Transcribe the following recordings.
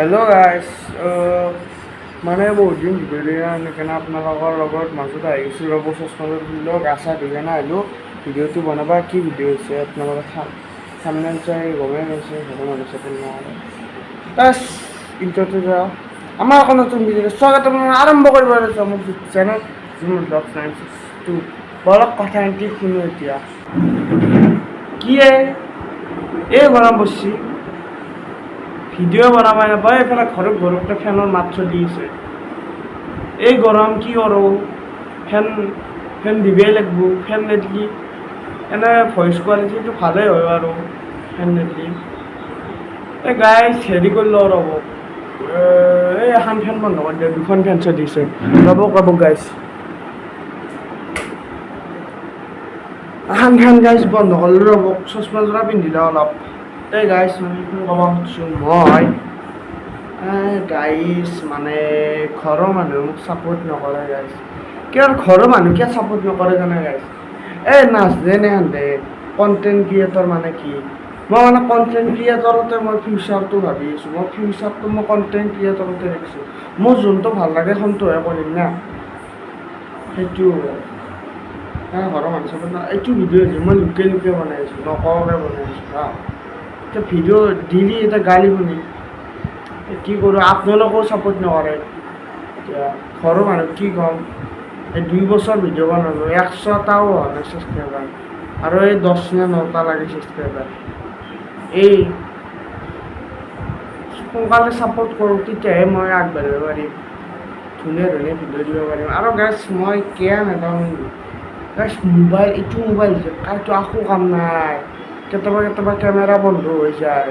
hello' গাইছ মানে বহুত দিন ভিডিঅ' দিয়া সেইকাৰণে আপোনালোকৰ লগত মাজত আহিছোঁ ৰ'ব চচমাযোৰ খুলিলোঁ গা চা ধুই কেনে আহিলোঁ ভিডিঅ'টো বনাবা কি ভিডিঅ' হৈছে আপোনালোকে থাম্বনেইল চাই গমেই পাইছে ঘৰৰ মানুহ চাপৰ্ট নকৰে বাছ ইণ্ট্ৰ'টো যাওঁ আমাৰ আকৌ নতুন ভিডিঅ' স্বাগতম আৰম্ভ কৰিব লৈছোঁ মোৰ চেনেল মোৰ ব্লগ 962 বলক কথা এনটি শুনো এতিয়া কি এই গৰম বস্ছি ভিডিঅ' বনাব নাপায় এইফালে ঘৰত ঘৰতে ফেনৰ মাত চলি আছে এই গৰম কি কৰোঁ ফেন ফেন দিবই লাগিব ফেন নিদিলে এনে ভইচ কোৱালিটিটো ভালেই হয় আৰু ফেন নিদিলে এই গাইজ হেৰি কৰি লওঁ ৰ'ব এই এখন ফেন বন্ধ কৰি দিওঁ দুখন ফেন চলিছে ৰ'ব গাইজ এখন ফেন গাইজ বন্ধ কৰিলোঁ ৰ'ব চচমাযোৰা পিন্ধি লওঁ অলপ এই গাইজ মানে ক'ব খুজিছোঁ মই গাইজ মানে ঘৰৰ মানুহে মোক ছাপোৰ্ট নকৰে গাইজ কিয় ঘৰৰ মানুহ কিয় ছাপোৰ্ট নকৰে জানে গাইজ এই নাজনে নেহেঁতে কণ্টেণ্ট ক্ৰিয়েটৰ মানে কি মই মানে কণ্টেণ্ট ক্ৰিয়েটৰতে মই ফিউচাৰটো ভাবি আছোঁ মই ফিউচাৰটো মই কণ্টেণ্ট ক্ৰিয়েটৰতে দেখিছোঁ মোৰ যোনটো ভাল লাগে সেইটোহে কৰিম না সেইটো ঘৰৰ মানুহ ছাপোৰ্ট এইটো ভিডিঅ' মই লুকে বনাই আছোঁ নকওঁকৈ বনাই আছোঁ হা এতিয়া ভিডিঅ' দিলি এতিয়া গালি শুনি কি কৰোঁ আপোনালোকেও ছাপোৰ্ট নকৰে এতিয়া ঘৰৰ মানুহ কি ক'ম এই 2 বছৰ ভিডিঅ' বনালোঁ 100টাও হোৱা নাই ছাবস্ক্ৰাইবাৰ আৰু এই 10 নে 9টা লাগে ছাবস্ক্ৰাইবাৰ এই সোনকালে ছাপোৰ্ট কৰোঁ তেতিয়াহে মই আগবাঢ়িব পাৰিম ধুনীয়া ভিডিঅ' দিব পাৰিম আৰু গাইজ মই কেয়া নাপাওঁ গাইজ এইটো মোবাইল কাইটো একো কাম নাই কেতিয়াবা কেমেৰা বন্ধ হৈ যায়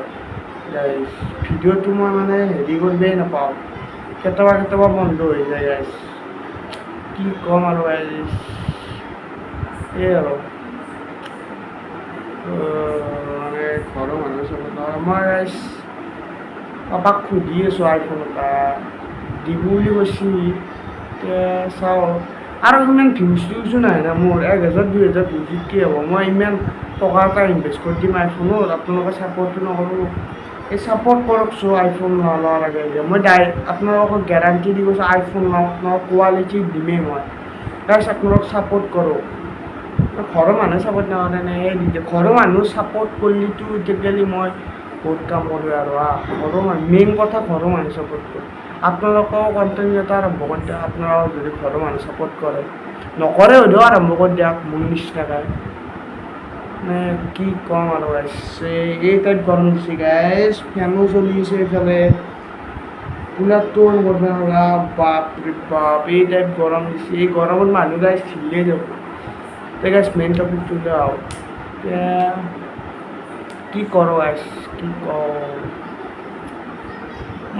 গাইজ ভিডিঅ'টো মই মানে হেৰি কৰিবই নাপাওঁ কেতিয়াবা বন্ধ হৈ যায় গাইজ কি ক'ম আৰু গাইজ এই আৰু মানে ঘৰৰ মানুহ চাব মই গাইজ পাপাক সুধি আছোঁ আইফোন এটা দিব বুলি কৈছে এতিয়া চাওঁ আৰু ইমান ভিউজো নাই না মোৰ 1000 2000 ভিউজত কি হ'ব মই ইমান টকা এটা ইনভেষ্ট কৰি দিম আইফোনত আপোনালোকে ছাপোৰ্টটো নকৰোঁ এই ছাপোৰ্ট কৰকচোন আইফোন লোৱাৰ আগে মই আপোনালোকক গেৰাণ্টি দি কৈছোঁ আইফোন লওঁ কোৱালিটি দিমেই মই গাইজ আপোনালোক ছাপোৰ্ট কৰোঁ ঘৰৰ মানুহে ছাপোৰ্ট নকৰে নে ঘৰৰ মানুহ ছাপোৰ্ট কৰিলেতো তেতিয়াহ'লে মই বহুত কাম কৰোঁ আৰু ঘৰৰ মানুহ মেইন কথা ঘৰৰ মানুহ ছাপোৰ্ট কৰোঁ আপোনালোকেও কণ্টেণ্ট এটা আৰম্ভ কৰি দিয়ক আপোনালোকক যদি ঘৰৰ মানুহ ছাপোৰ্ট কৰে নকৰে হ'লেও আৰম্ভ কৰি দিয়ক মোৰ নিচিনাকৈ মানে কি ক'ম আৰু গাইজ এই টাইপ গৰম দিছে গাইজ ফেনো চলি আছে এইফালে কুলাৰটো অন কৰিব নোৱাৰা বাপৰে বাপ এই টাইপ গৰম দিছে এই গৰমত মানুহ গাইজ ঢিলেই যাব এতিয়া গাইজ মেইন টপিকটো যাওঁ এতিয়া কি কৰোঁ গাইজ কি কওঁ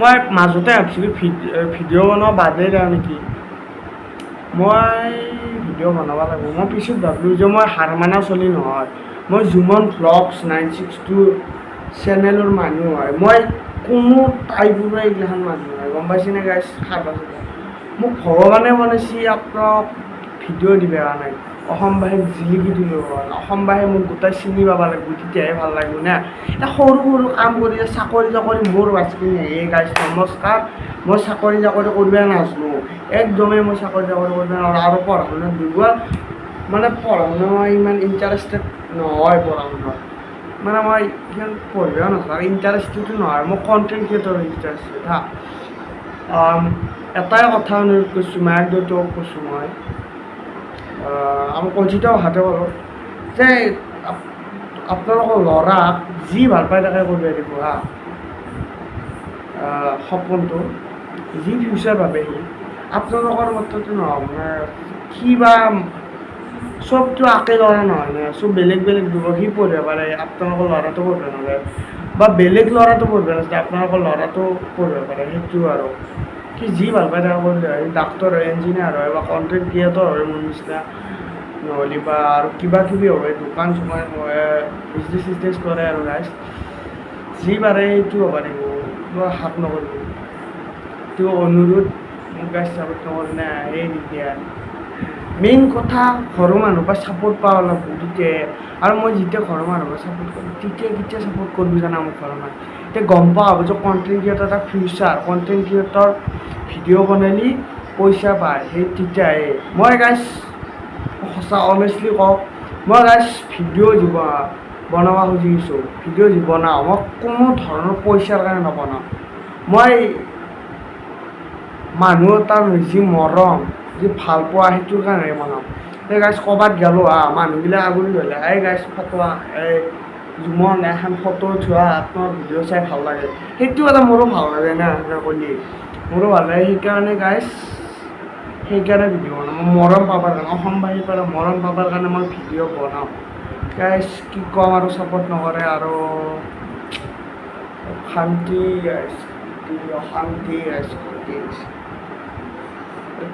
মই মাজতে ভাবিছিলোঁ ভিডিঅ' বনোৱা বাদেই যাওঁ নেকি মই ভিডিঅ' বনাব লাগিব মই পিছত ভাবিলোঁ যে মই হাৰ মানা চলি নহয় মই জুমন ভ্লগছ 962 চেনেলৰ মানুহ হয় মই কোনো টাইপৰে এইগিলাখান মানুহ হয় গম পাইছেনে গাইজ মোক ভগৱানে বনাইছে আপোনাক ভিডিঅ' দিব নাই অসমবাসীক জিলিকি দিব অসমবাসীয়ে মোক গোটেই চিনি পাব লাগিব তেতিয়াহে ভাল লাগিব না এতিয়া সৰু কাম কৰি চাকৰি মোৰ বাচকি নাহে গাইজ নমস্কাৰ মই চাকৰি কৰিবই নাজানো একদমেই মই চাকৰি কৰিব নোৱাৰোঁ আৰু পঢ়া শুনাত দুৰ্বল মানে পঢ়া শুনা মই ইমান ইণ্টাৰেষ্টেড নহয় পঢ়া শুনাত মানে মই ইমান পঢ়িবও নাজানো ইণ্টাৰেষ্টেডো নহয় মই কণ্টেণ্ট ক্ৰিয়েটৰ ইণ্টাৰেষ্টেড হা এটাই কথা অনুৰোধ কৰিছোঁ মাক দেউতাকক কৈছোঁ মই আমাৰ কঞ্চিত অহাতে কৰোঁ যে আপোনালোকৰ ল'ৰাক যি ভাল পাই তাকে কৰিব দিব হা সপোনটো যি ফিউচাৰ ভাবে সি আপোনালোকৰ মতেতো নহ'ব মানে সি বা চবটো একে ল'ৰা নহয় না চব বেলেগ দিব সি পঢ়িব পাৰে আপোনালোকৰ ল'ৰাটো পঢ়িব নোৱাৰে বা বেলেগ ল'ৰাটো পঢ়িব নাযায় আপোনালোকৰ ল'ৰাটো পঢ়িব পাৰে সেইটো আৰু সি যি ভাল পাই তাকে কৰিলে হয় ডাক্তৰ হয় ইঞ্জিনিয়াৰ হয় বা কণ্টেণ্ট ক্ৰিয়েটৰ হয় মোৰ নিচিনা নহ'লে বা আৰু কিবা কিবি হয় দোকান চোকান হয় বিজনেছ কৰে আৰু গাইজ যি পাৰে সেইটো হ'ব পাৰিব মই হাত নকৰিব এইটো অনুৰোধ মোক গাইজ ছাপোৰ্ট নকৰিলে আহে তেতিয়া মেইন কথা ঘৰৰ মানুহৰ পৰা ছাপোৰ্ট পাব লাগিব তেতিয়াহে আৰু মই যেতিয়া ঘৰৰ মানুহৰ পৰা ছাপোৰ্ট কৰিম কেতিয়া ছাপোৰ্ট কৰিব জানা মোক ঘৰৰ মানুহ এতিয়া গম পোৱা হ'ব যে কণ্টেণ্ট ক্ৰিয়েটৰ এটা ফিউচাৰ কণ্টেণ্ট ক্ৰিয়েটৰ ভিডিঅ' বনালি পইচা পায় সেই তেতিয়াহে মই গাইছ সঁচা অনেষ্টলি কওঁ মই গাইছ ভিডিঅ' বনাব খুজিছোঁ ভিডিঅ' বনাওঁ মই কোনো ধৰণৰ পইচাৰ কাৰণে নবনাওঁ মই মানুহ এটাৰ যি মৰম যি ভাল পোৱা সেইটোৰ কাৰণে বনাওঁ এই গাইছ ক'ৰবাত গ'লোঁ মানুহবিলাক আগুৰি ধৰিলে এই গাইছ ফটো এই জুমন এখন ফটো উঠোৱা আপোনাৰ ভিডিঅ' চাই ভাল লাগে সেইটো এটা মোৰো ভাল লাগে না সেনেকৈ ক'লি মোৰো ভাল লাগে সেইকাৰণে ভিডিঅ' বনাওঁ মই মৰম পাবৰ কাৰণে অসমবাসীৰ পৰা মৰম পাবৰ কাৰণে মই ভিডিঅ' বনাওঁ গাইছ কি ক'ম আৰু ছাপোৰ্ট নকৰে আৰু অশান্তি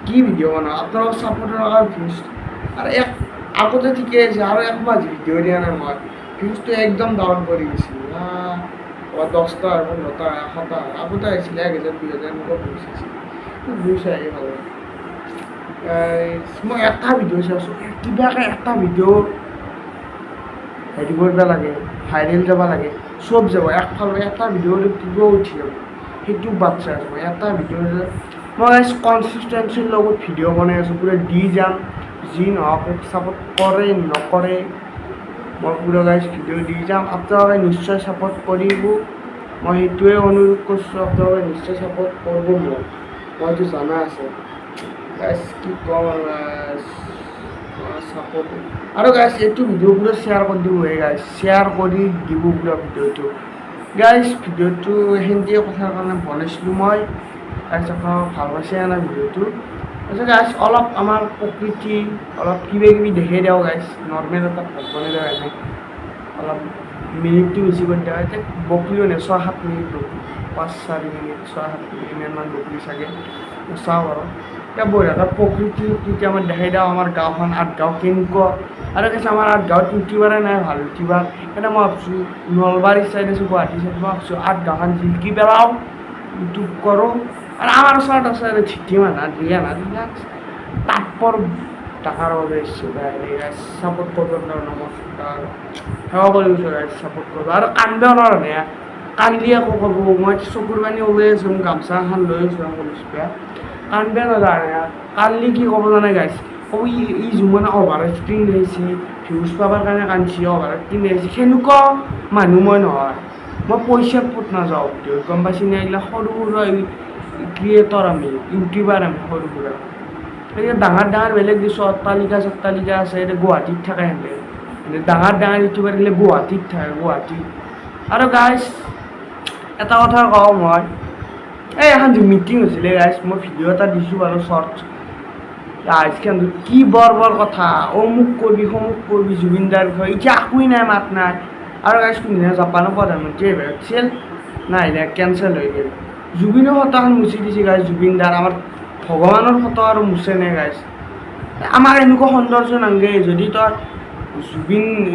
কি ভিডিঅ' বনাওঁ আপোনালোকৰ ছাপোৰ্টৰ কাৰণে ভিউজ আৰু আগতে ঠিকে আছে আৰু একমাহ ভিডিঅ' দিয়া নাই মই ভিউজটো একদম ডাউন কৰি দিছিল 10টা 15টা 100টা আগতে আহিছিলে 1000 2000 এনেকুৱা ভিউজ আহিছিল ভিউজ আহি ভাল মই এটা ভিডিঅ' চাইছোঁ কিবাকৈ এটা ভিডিঅ' হেৰি কৰিব লাগে ভাইৰেল যাব লাগে চব যাব একফালে এটা ভিডিঅ'টো কিবা উঠি যাব সেইটো বাদ চাই আছোঁ মই এটা ভিডিঅ' মই কনচিষ্টেঞ্চিৰ লগত ভিডিঅ' বনাই আছোঁ পুৰা দি যাম যি নহওক ছাপোৰ্ট কৰে নকৰে মই পুৰা গাইছ ভিডিঅ' দি যাম আপোনালোকে নিশ্চয় ছাপোৰ্ট কৰিব মই সেইটোৱে অনুৰোধ কৰিছোঁ আপোনালোকে নিশ্চয় ছাপোৰ্ট কৰিব মইতো জনা আছে গাইছ কি ক'ম আৰু ছাপোৰ্ট আৰু গাইছ এইটো ভিডিঅ' পুৰা শ্বেয়াৰ কৰি দিব গাইছ শ্বেয়াৰ কৰি দিব পুৰা ভিডিঅ'টো গাইছ ভিডিঅ'টো হিন্দী কথাৰ কাৰণে বনাইছিলোঁ মই গাইছ আপোনালোকে ভাল পাইছে না ভিডিঅ'টো তাৰপিছত গাইছ অলপ আমাৰ প্ৰকৃতি অলপ কিবাকিবি দেখাই দিওঁ গাইছ নৰ্মেল এটা ভাত বনাই দিওঁ এনে অলপ মিনিটটো বেছি কৰি দিয়া এতিয়া বকলিও নে 6-7 মিনিট 5-4 মিনিট 6-7 মিনিট ইমানমান বকলি চাগে চাওঁ আৰু এতিয়া বঢ়িয়াকৈ প্ৰকৃতি তেতিয়া মই দেখাই দিওঁ আমাৰ গাঁওখন আঠগাঁও কেনেকুৱা আৰু কৈছে আমাৰ আঠগাঁৱত ইউটিউবাৰে নাই ভাল ইউটিউবাৰ সেইকাৰণে মই ভাবিছোঁ নলবাৰীৰ চাইড আছোঁ গুৱাহাটী চাইড মই ভাবিছোঁ আঠগাঁওখন জিলকি পেলাওঁ ইউটিউব কৰোঁ আৰু আমাৰ ওচৰত আছে ঝিটি মানা দিয়া না তাতপৰ টাকাৰ বাবে ইচ্ছুক ছাপোৰ্ট কৰিব নমস্কাৰ সেৱা কৰি ছাপোৰ্ট কৰিব আৰু কান্দিব নোৱাৰে কান্দি আকৌ ক'ব মই চকুৰ পানী ওলাই আছোঁ গামছা এখন লৈ আছোঁ বেয়া কান্দিব নাজানে কান্দি কি ক'ব জানে গাইছ ক'ব ই জুমনা অভাৰ এক্টিং আহিছে ভিউজ পাবৰ কাৰণে কান্দিছে অভাৰ এক্টিং আহিছে সেনেকুৱা মানুহ মই নহয় মই পইচাৰ পোত নাযাওঁ গম পাইছি নে এইবিলাক সৰু সুৰা ক্ৰিয়েটৰ আমি ইউটিউবাৰ আমি সৰু সুৰা এতিয়া ডাঙৰ বেলেগ দিছোঁ অট্টালিকা আছে এতিয়া গুৱাহাটীত থাকে সেনেকৈ ডাঙৰ ইউটিউবাৰ গ'লে গুৱাহাটীত থাকে গুৱাহাটীত আৰু গাইছ এটা কথা কওঁ মই এই এখন মিটিং হৈছিলে গাইছ মই ভিডিঅ' এটা দিছোঁ বাৰু শ্বৰ্টছ আজকেন কি বৰ কথা অমুক কৰিবি জুবিন দাৰ বিষয়ে এতিয়া একোৱেই নাই মাত নাই আৰু গাইছ কোনদিনা জাপানৰ প্ৰধানমন্ত্ৰী আহিব আহিছিল নাহিলে কেঞ্চেল হৈ গ'ল জুবিনৰ ফটোখন মুচি দিছে গাইছ জুবিন দাৰ আমাৰ ভগৱানৰ ফটো আৰু মুছে নে গাইছ আমাৰ এনেকুৱা সৌন্দৰ্য নাংগে যদি তই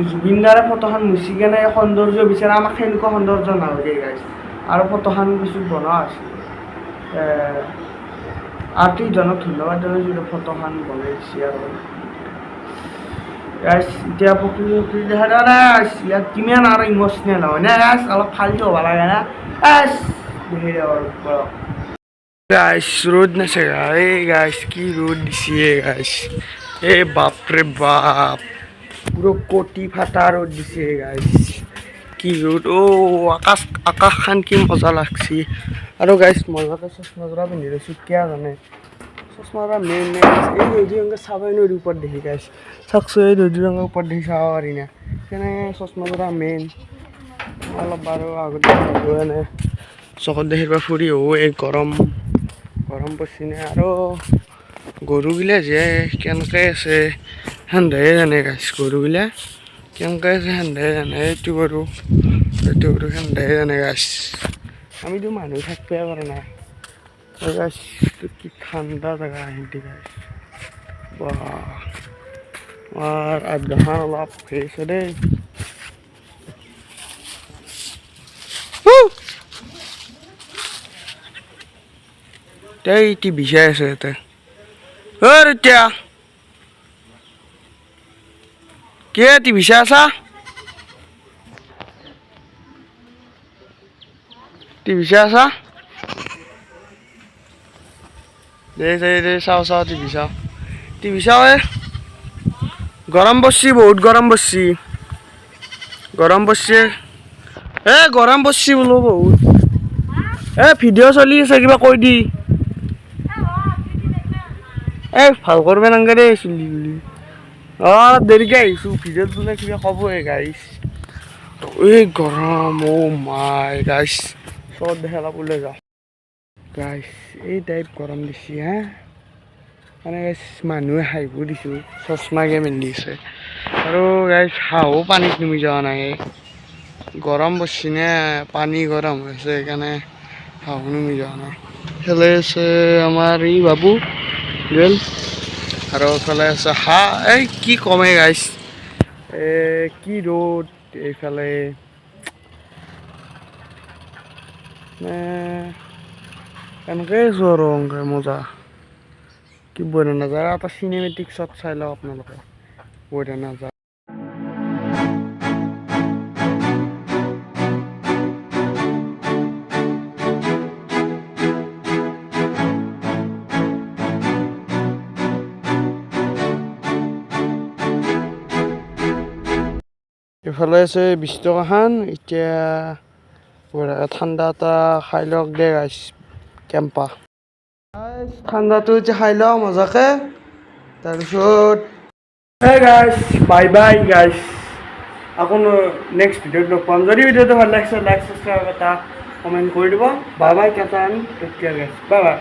জুবিন দাৰে ফটোখন মুচি কেনে সৌন্দৰ্য বিচাৰে আমাক সেনেকুৱা সৌন্দৰ্য নালাগে গাইছ আৰু ফটোখন কিছু বনোৱা হৈছে আৰ্টিষ্টজনক ধন্যবাদ জনাইছোঁ ফটোখন বনাই দিছে আৰু গাইছ এতিয়া প্ৰকৃতি ইয়াত কিমান আৰু ইম'চনেল হয় নে গাইছ অলপ ফাল্টু হ'ব লাগে না গাইছ ৰ'দ নাছে এই গাইছ কি ৰ'দ দিছে গাইছ এই বাপৰে বাপ পুৰো কোটি ফাটা ৰোদ দিছে গাইস কি ৰোদ আকাশখান কি মজা লাগছে আৰু গাইস মজাকে চশমাযোৰা পিন্ধি লৈছোঁ কিয় জানে চশমাযোৰা মেইন এই নদী ৰঙে চাবই নদীৰ ওপৰত দেখি গাইছ চাওকচোন এই নদী ৰঙৰ ওপৰত দেখি চাব পাৰি না সেইকাৰণে চশমাযোৰা মেইন অলপ বাৰু আগতে এনে চকত দেখিৰ পৰা ফুৰি এই গৰম পৰিছে নে আৰু গৰুগিলা যে কেনেকৈ আছে সেন্ধাই জানে গাইছ গৰুগিলা কেনেকৈ আছে সেন্ধাই জানে এইটো বাৰু সেন্ধাই জানে গাইছ আমিতো মানুহ থাকিবই পৰা নাই গাইছ কি ঠাণ্ডা জেগা সিহঁতি গাইছ বা আমাৰ আঠগাঁওখন অলপ হেৰি আছে দেই এতিয়া বিচাই আছে ইয়াতে এতিয়া কি টিভি চাই আছা টিভি চাই আছা দে চাওঁ টিভি চাওঁ গৰম পৰছি বহুত গৰম পৰছি গৰম পৰছি বোলো বহুত ভিডিঅ' চলি আছে কিবা কৈ দি ভাল কৰিব নালাগে দেই চুলি বুলি অলপ দেৰিকে আহিছোঁ ভিডিঅ'ত বোলে কিবা ক'বই গাইছ গৰম মাই গাইছ চত দেখে অলপ ওলাই যাওঁ গাইছ এই টাইপ গৰম দিছি হা মানে গাইছ মানুহে হাঁহিব দিছোঁ চশমাকে পিন্ধি আছে আৰু গাইছ হাঁহো পানীত নুমি যোৱা নাই গৰম পৰছি নে পানী গৰম হৈছে সেইকাৰণে হাঁহো নুমি যোৱা নাই খেলে আছে আমাৰ এই বাবু গেল আৰু এইফালে আছে হাঁহ কি কমে গাইছ কি ৰ'দ এইফালে এনেকৈ আছোঁ আৰু এনেকৈ মজা কি বঢ়িয়া নাজাৰা এটা চিনেমেটিক শ্বট চাই লওঁ আপোনালোকে বঢ়িয়া নাজাৰা এইফালে আছে 20 টকাখান এতিয়া ঠাণ্ডা এটা খাই লওক দে গাইছ কেম্পা ঠাণ্ডাটো এতিয়া খাই লওঁ মজাকে তাৰপিছত গাইছ বাই বাই গাইছ আকৌ নেক্সট ভিডিঅ'ত লগ পাম যদি ভিডিঅ'টো ভাল লাগিছে লাইক ছাবস্ক্ৰাইব এটা কমেণ্ট কৰি দিব বাই বাই কেটান টেক কেয়াৰ গাইছ বাই বাই